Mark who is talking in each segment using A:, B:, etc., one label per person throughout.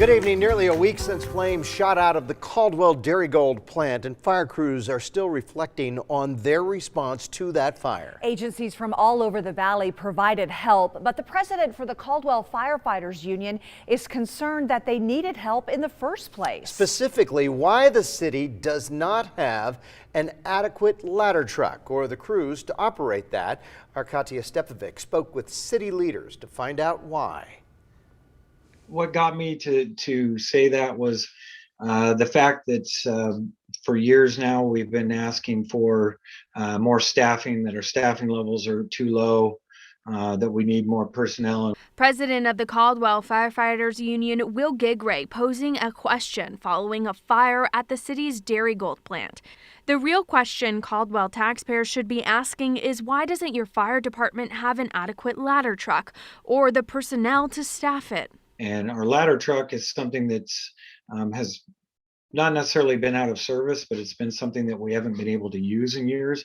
A: Good evening. Nearly a week since flames shot out of the Caldwell Darigold plant, and fire crews are still reflecting on their response to that fire.
B: Agencies from all over the valley provided help, but the president for the Caldwell Firefighters Union is concerned that they needed help in the first place. Specifically,
A: why the city does not have an adequate ladder truck or the crews to operate that. Our Katia Stepovic spoke with city leaders to find out why.
C: What got me to say that was the fact that for years now we've been asking for more staffing, that our staffing levels are too low, that we need more personnel.
D: President of the Caldwell Firefighters Union, Gigray, posing a question following a fire at the city's Darigold plant. The real question Caldwell taxpayers should be asking is, why doesn't your fire department have an adequate ladder truck or the personnel to staff it?
C: And our ladder truck is something that's has not necessarily been out of service, but it's been something that we haven't been able to use in years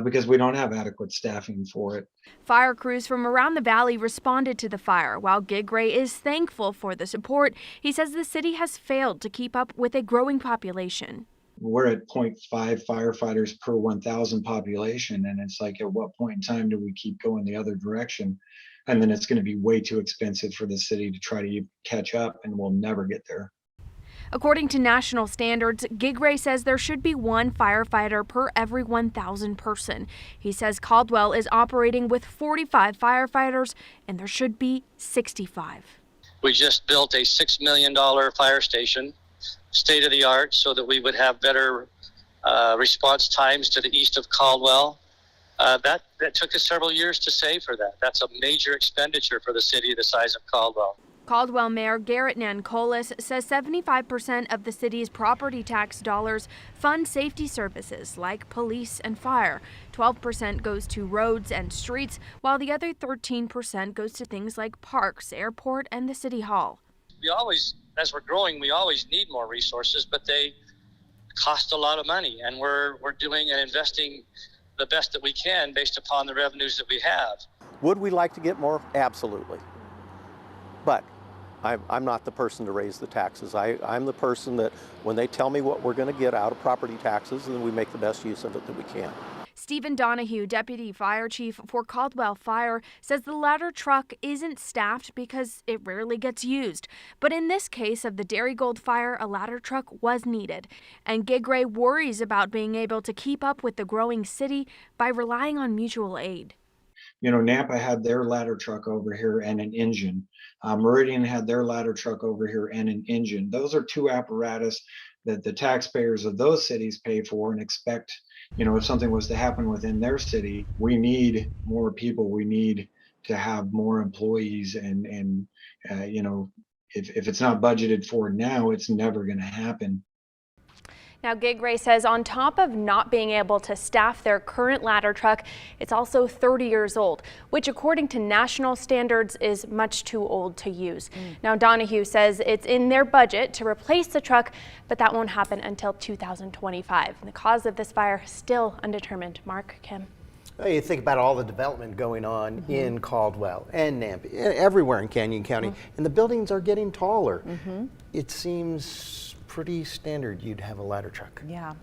C: because we don't have adequate staffing for it.
D: Fire crews from around the valley responded to the fire. While Gigray is thankful for the support, he says the city has failed to keep up with a growing population.
C: We're at 0.5 firefighters per 1,000 population, and it's like, at what point in time do we keep going the other direction? And then it's going to be way too expensive for the city to try to catch up, and we'll never get there.
D: According to national standards, Gigray says there should be one firefighter per every 1,000 person. He says Caldwell is operating with 45 firefighters, and there should be 65.
E: We just built a $6 million fire station, state of the art, so that we would have better response times to the east of Caldwell. That took us several years to save for that. That's a major expenditure for the city the size of Caldwell.
D: Caldwell Mayor Garrett Nancolis says 75% of the city's property tax dollars fund safety services like police and fire. 12% goes to roads and streets, while the other 13% goes to things like parks, airport, and the city hall.
E: We always, as we're growing, we always need more resources, but they cost a lot of money, and we're doing and investing the best that we can based upon the revenues that we have.
F: Would we like to get more? Absolutely. But I'm not the person to raise the taxes. I'm the person that when they tell me what we're going to get out of property taxes, then we make the best use of it that we can.
D: Stephen Donahue, Deputy Fire Chief for Caldwell Fire, says the ladder truck isn't staffed because it rarely gets used. But in this case of the Darigold fire, a ladder truck was needed. And Gigray worries about being able to keep up with the growing city by relying on mutual aid.
C: You know, Nampa had their ladder truck over here and an engine. Meridian had their ladder truck over here and an engine. Those are two apparatus that the taxpayers of those cities pay for and expect. You know, if something was to happen within their city, we need more people. We need to have more employees, and you know, if it's not budgeted for now, it's never going to happen.
D: Now, Gigray says on top of not being able to staff their current ladder truck, it's also 30 years old, which according to national standards is much too old to use. Now, Donahue says it's in their budget to replace the truck, but that won't happen until 2025. And the cause of this fire is still undetermined. Mark, Kim.
A: Well, you think about all the development going on in Caldwell and Nampa, everywhere in Canyon County, and the buildings are getting taller. It seems pretty standard you'd have a ladder truck.
B: Yeah.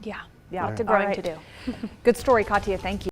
D: Lots of growing to do.
B: Good story, Katia. Thank you.